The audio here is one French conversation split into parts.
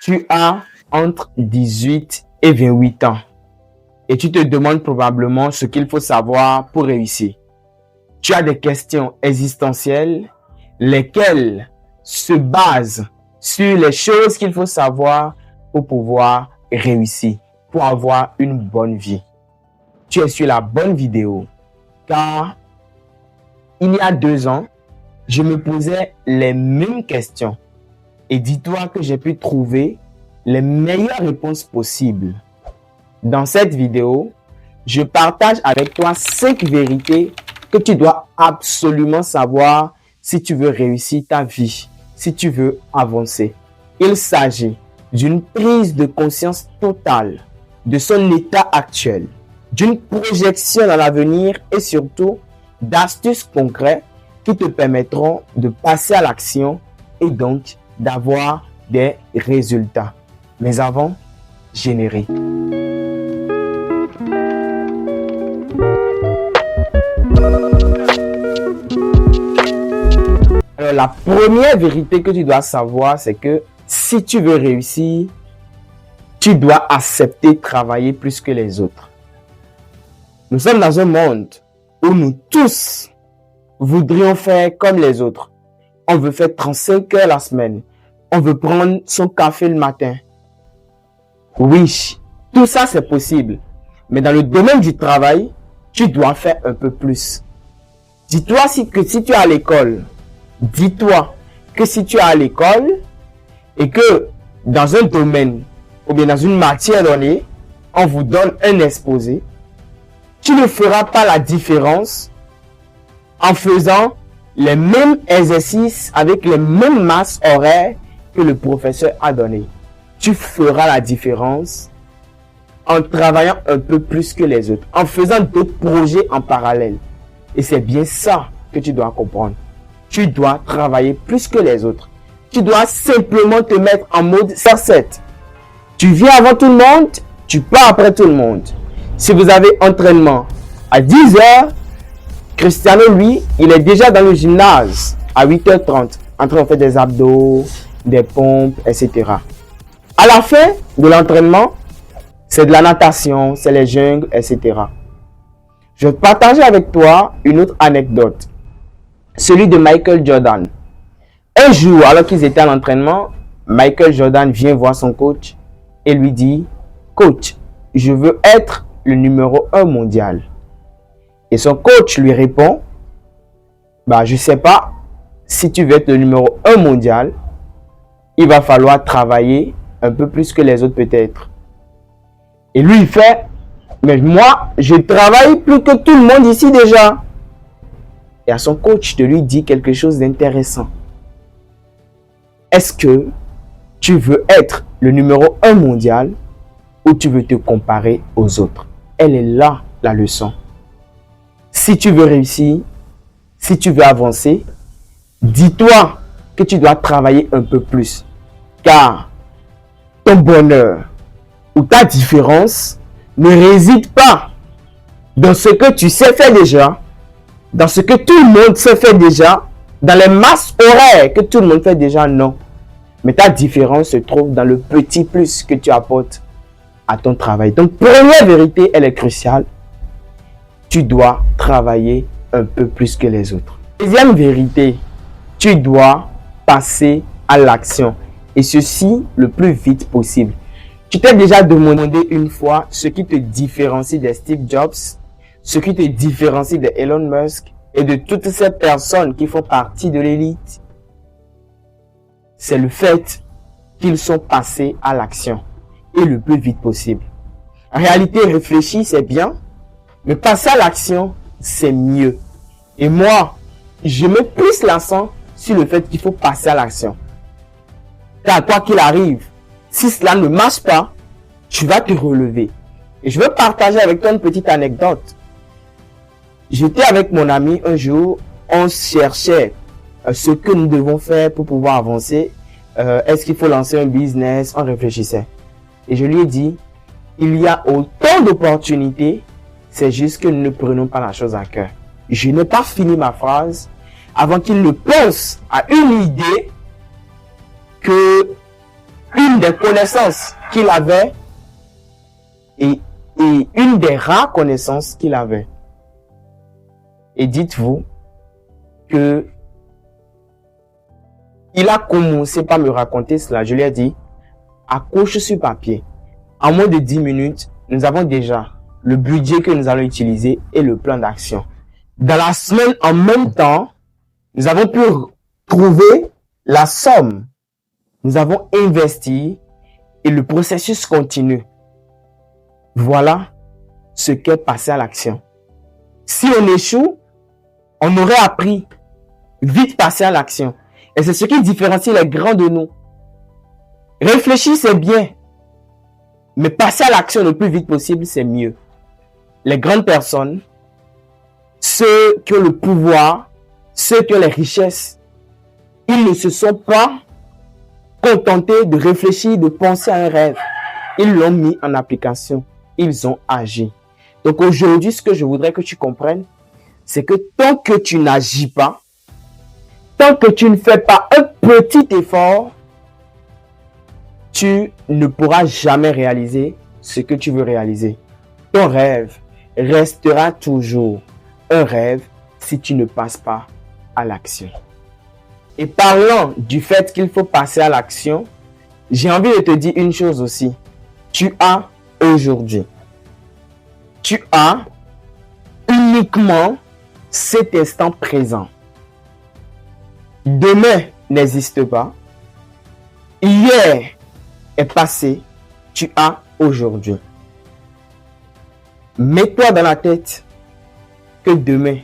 Tu as entre 18 et 28 ans et tu te demandes probablement ce qu'il faut savoir pour réussir. Tu as des questions existentielles, lesquelles se basent sur les choses qu'il faut savoir pour pouvoir réussir, pour avoir une bonne vie. Tu es sur la bonne vidéo, car il y a 2 ans, je me posais les mêmes questions et dis-toi que j'ai pu trouver les meilleures réponses possibles. Dans cette vidéo, je partage avec toi 5 vérités que tu dois absolument savoir si tu veux réussir ta vie, si tu veux avancer. Il s'agit d'une prise de conscience totale de son état actuel, d'une projection dans l'avenir et surtout d'astuces concrètes qui te permettront de passer à l'action et donc d'avoir des résultats. Mais avant, générique. Alors, la première vérité que tu dois savoir, c'est que si tu veux réussir, tu dois accepter de travailler plus que les autres. Nous sommes dans un monde où nous tous voudrions faire comme les autres. On veut faire 35 heures la semaine. On veut prendre son café le matin. Oui, tout ça c'est possible. Mais dans le domaine du travail, tu dois faire un peu plus. Dis-toi que si tu es à l'école, dis-toi que si tu es à l'école et que dans un domaine ou bien dans une matière donnée, on vous donne un exposé, tu ne feras pas la différence en faisant les mêmes exercices avec les mêmes masses horaires que le professeur a donné. Tu feras la différence en travaillant un peu plus que les autres, en faisant d'autres projets en parallèle. Et c'est bien ça que tu dois comprendre. Tu dois travailler plus que les autres. Tu dois simplement te mettre en mode 7. Tu viens avant tout le monde, tu pars après tout le monde. Si vous avez entraînement à 10 heures, Cristiano, lui, il est déjà dans le gymnase à 8h30, en train de faire des abdos, des pompes, etc. À la fin de l'entraînement, c'est de la natation, c'est les jungles, etc. Je vais partager avec toi une autre anecdote. Celui de Michael Jordan. Un jour, alors qu'ils étaient à l'entraînement, Michael Jordan vient voir son coach et lui dit « Coach, je veux être le numéro 1 mondial. » Et son coach lui répond « Je ne sais pas, si tu veux être le numéro 1 mondial, il va falloir travailler un peu plus que les autres peut-être. » Et lui, il fait « Mais moi, je travaille plus que tout le monde ici déjà. » Et à son coach de lui dire quelque chose d'intéressant. Est-ce que tu veux être le numéro 1 mondial ou tu veux te comparer aux autres? Elle est là, la leçon. Si tu veux réussir, si tu veux avancer, dis-toi que tu dois travailler un peu plus. Car ton bonheur ou ta différence ne réside pas dans ce que tu sais faire déjà, dans ce que tout le monde sait faire déjà, dans les masses horaires que tout le monde fait déjà, non. Mais ta différence se trouve dans le petit plus que tu apportes à ton travail. Donc, première vérité, elle est cruciale. Tu dois travailler un peu plus que les autres. Deuxième vérité, tu dois passer à l'action. Et ceci le plus vite possible. Tu t'es déjà demandé une fois ce qui te différencie de Steve Jobs, ce qui te différencie de Elon Musk et de toutes ces personnes qui font partie de l'élite? C'est le fait qu'ils sont passés à l'action et le plus vite possible. En réalité, réfléchir, c'est bien, mais passer à l'action, c'est mieux. Et moi, je mets plus l'accent sur le fait qu'il faut passer à l'action. Car quoi qu'il arrive, si cela ne marche pas, tu vas te relever. Et je veux partager avec toi une petite anecdote. J'étais avec mon ami un jour, on cherchait ce que nous devons faire pour pouvoir avancer. Est-ce qu'il faut lancer un business? On réfléchissait. Et je lui ai dit, il y a autant d'opportunités, c'est juste que nous ne prenons pas la chose à cœur. Je n'ai pas fini ma phrase avant qu'il ne pense à une idée que une des connaissances qu'il avait et une des rares connaissances qu'il avait. Et dites-vous que il a commencé par me raconter cela. Je lui ai dit, accroche sur papier. En moins de 10 minutes, nous avons déjà le budget que nous allons utiliser et le plan d'action. Dans la semaine, en même temps, nous avons pu trouver la somme. Nous avons investi et le processus continue. Voilà ce qu'est passer à l'action. Si on échoue, on aurait appris vite passer à l'action. Et c'est ce qui différencie les grands de nous. Réfléchir, c'est bien. Mais passer à l'action le plus vite possible, c'est mieux. Les grandes personnes, ceux qui ont le pouvoir, ceux qui ont les richesses, ils ne se sont pas contentés de réfléchir, de penser à un rêve. Ils l'ont mis en application. Ils ont agi. Donc aujourd'hui, ce que je voudrais que tu comprennes, c'est que tant que tu n'agis pas, tant que tu ne fais pas un petit effort, tu ne pourras jamais réaliser ce que tu veux réaliser. Ton rêve restera toujours un rêve si tu ne passes pas à l'action. Et parlant du fait qu'il faut passer à l'action, j'ai envie de te dire une chose aussi. Tu as aujourd'hui. Tu as uniquement cet instant présent. Demain n'existe pas. Hier est passé. Tu as aujourd'hui. Mets-toi dans la tête que demain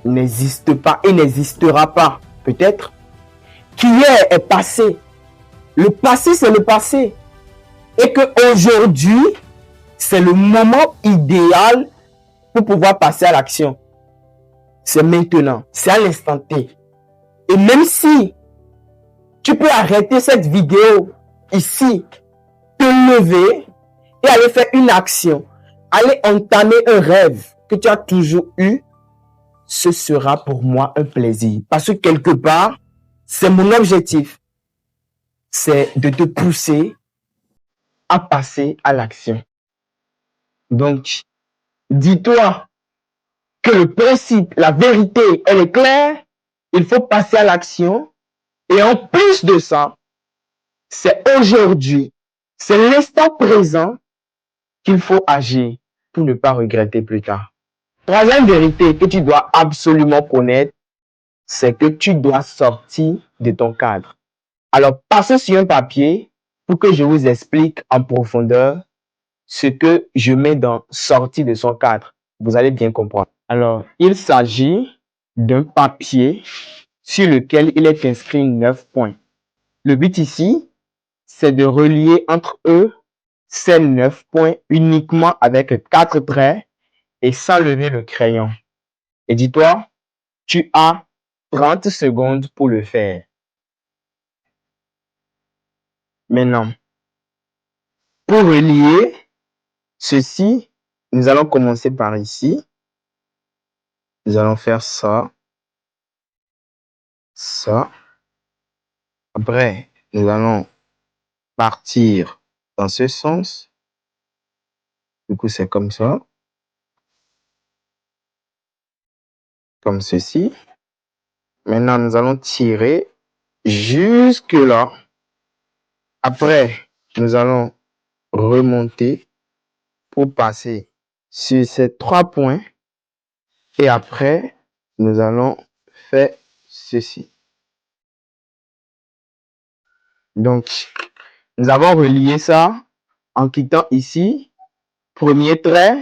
n'existe pas et n'existera pas. Peut-être qu'hier est passé. Le passé, c'est le passé. Et qu'aujourd'hui, c'est le moment idéal pour pouvoir passer à l'action. C'est maintenant. C'est à l'instant T. Et même si tu peux arrêter cette vidéo ici, te lever et aller faire une action, aller entamer un rêve que tu as toujours eu, ce sera pour moi un plaisir. Parce que quelque part, c'est mon objectif. C'est de te pousser à passer à l'action. Donc, dis-toi que le principe, la vérité, elle est claire. Il faut passer à l'action. Et en plus de ça, c'est aujourd'hui, c'est l'instant présent qu'il faut agir pour ne pas regretter plus tard. Troisième vérité que tu dois absolument connaître, c'est que tu dois sortir de ton cadre. Alors, passez sur un papier pour que je vous explique en profondeur ce que je mets dans sortir de son cadre. Vous allez bien comprendre. Alors, il s'agit d'un papier sur lequel il est inscrit 9 points. Le but ici, c'est de relier entre eux ces 9 points uniquement avec 4 traits et sans lever le crayon. Et dis-toi, tu as 30 secondes pour le faire. Maintenant, pour relier ceci, nous allons commencer par ici. Nous allons faire ça. Ça. Après, nous allons partir dans ce sens. Du coup, c'est comme ça. Comme ceci. Maintenant, nous allons tirer jusque là. Après, nous allons remonter pour passer sur ces 3 points. Et après, nous allons faire ceci. Donc, nous avons relié ça en quittant ici. Premier trait,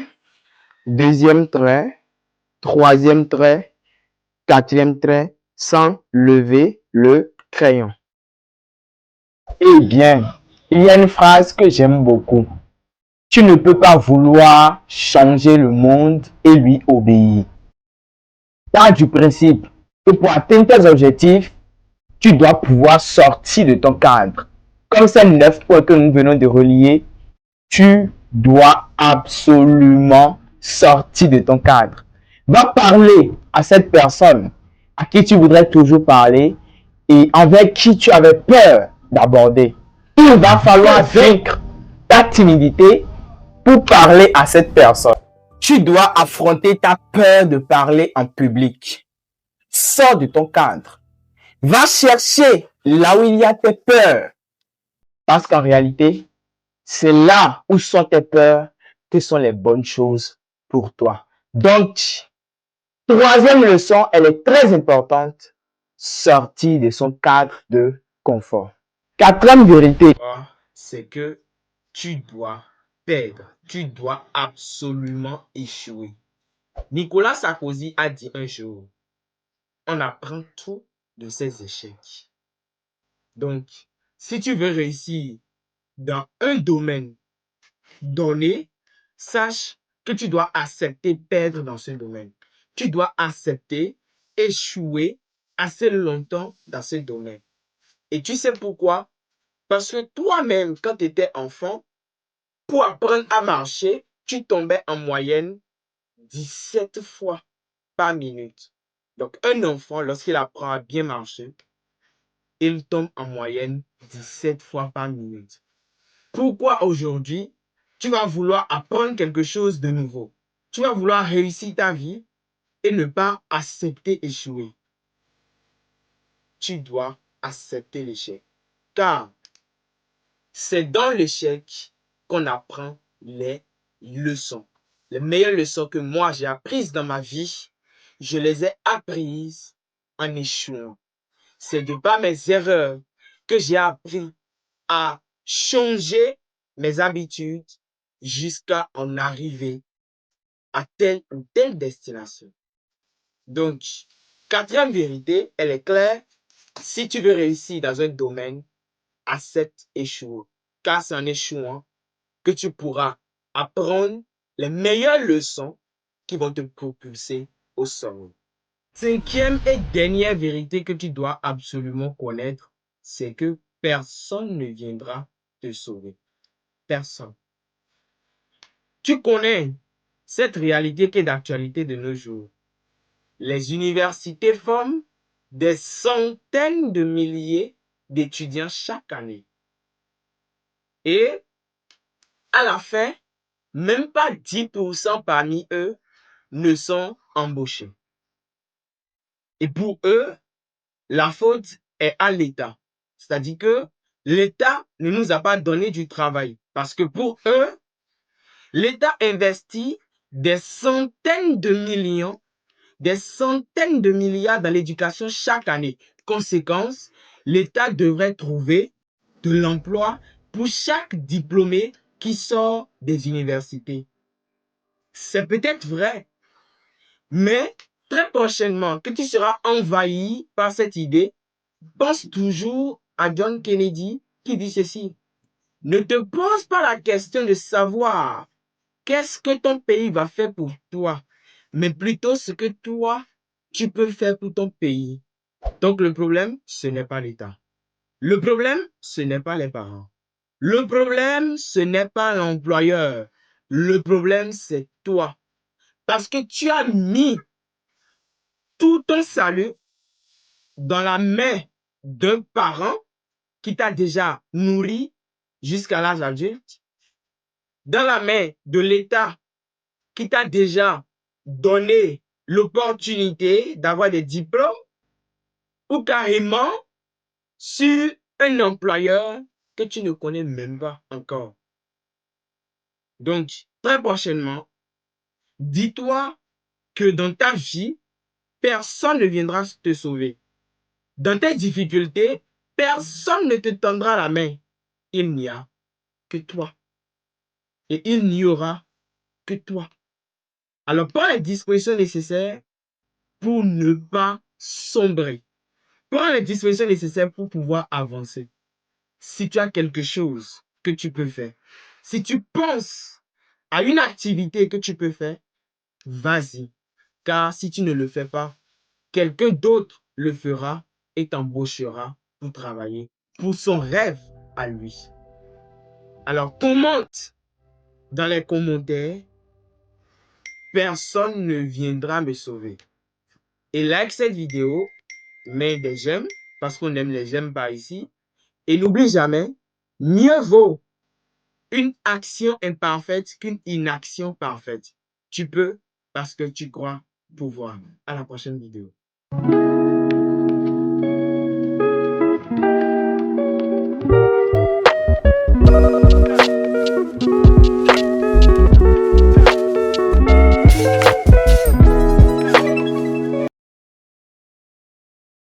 deuxième trait, troisième trait, quatrième trait, sans lever le crayon. Eh bien, il y a une phrase que j'aime beaucoup. Tu ne peux pas vouloir changer le monde et lui obéir. Part du principe que pour atteindre tes objectifs, tu dois pouvoir sortir de ton cadre. Comme ces 9 points que nous venons de relier, tu dois absolument sortir de ton cadre. Va parler à cette personne à qui tu voudrais toujours parler et avec qui tu avais peur d'aborder. il va falloir vaincre ta timidité pour parler à cette personne. Tu dois affronter ta peur de parler en public. Sors de ton cadre. Va chercher là où il y a tes peurs. Parce qu'en réalité, c'est là où sont tes peurs que sont les bonnes choses pour toi. Donc, troisième leçon, elle est très importante. Sortir de son cadre de confort. Quatrième vérité, c'est que tu dois perdre. Tu dois absolument échouer. Nicolas Sarkozy a dit un jour, on apprend tout de ses échecs. Donc, si tu veux réussir dans un domaine donné, sache que tu dois accepter perdre dans ce domaine. Tu dois accepter échouer assez longtemps dans ce domaine. Et tu sais pourquoi? Parce que toi-même, quand tu étais enfant, pour apprendre à marcher, tu tombais en moyenne 17 fois par minute. Donc, un enfant, lorsqu'il apprend à bien marcher, il tombe en moyenne 17 fois par minute. Pourquoi aujourd'hui, tu vas vouloir apprendre quelque chose de nouveau? Tu vas vouloir réussir ta vie et ne pas accepter échouer. Tu dois accepter l'échec. Car c'est dans l'échec qu'on apprend les leçons. Les meilleures leçons que moi j'ai apprises dans ma vie, je les ai apprises en échouant. C'est de par mes erreurs que j'ai appris à changer mes habitudes jusqu'à en arriver à telle ou telle destination. Donc, quatrième vérité, elle est claire. Si tu veux réussir dans un domaine, accepte échouer. Car c'est en échouant que tu pourras apprendre les meilleures leçons qui vont te propulser au sommet. Cinquième et dernière vérité que tu dois absolument connaître, c'est que personne ne viendra te sauver. Personne. Tu connais cette réalité qui est d'actualité de nos jours. Les universités forment des centaines de milliers d'étudiants chaque année. Et à la fin, même pas 10% parmi eux ne sont embauchés. Et pour eux, la faute est à l'État. C'est-à-dire que l'État ne nous a pas donné du travail. Parce que pour eux, l'État investit des centaines de millions, des centaines de milliards dans l'éducation chaque année. Conséquence, l'État devrait trouver de l'emploi pour chaque diplômé qui sort des universités. C'est peut-être vrai, mais très prochainement, que tu seras envahi par cette idée, pense toujours à John Kennedy qui dit ceci. Ne te pose pas la question de savoir qu'est-ce que ton pays va faire pour toi, mais plutôt ce que toi, tu peux faire pour ton pays. Donc le problème, ce n'est pas l'État. Le problème, ce n'est pas les parents. Le problème, ce n'est pas l'employeur. Le problème, c'est toi. Parce que tu as mis tout ton salut dans la main d'un parent qui t'a déjà nourri jusqu'à l'âge adulte, dans la main de l'État qui t'a déjà donné l'opportunité d'avoir des diplômes, ou carrément sur un employeur que tu ne connais même pas encore. Donc, très prochainement, dis-toi que dans ta vie, personne ne viendra te sauver. Dans tes difficultés, personne ne te tendra la main. Il n'y a que toi. Et il n'y aura que toi. Alors, prends les dispositions nécessaires pour ne pas sombrer. Prends les dispositions nécessaires pour pouvoir avancer. Si tu as quelque chose que tu peux faire, si tu penses à une activité que tu peux faire, vas-y. Car si tu ne le fais pas, quelqu'un d'autre le fera et t'embauchera pour travailler pour son rêve à lui. Alors, commente dans les commentaires. Personne ne viendra me sauver. Et like cette vidéo, mets des j'aime parce qu'on aime les j'aime par ici. Et n'oublie jamais, Mieux vaut une action imparfaite qu'une inaction parfaite. Tu peux parce que tu crois pouvoir. À la prochaine vidéo.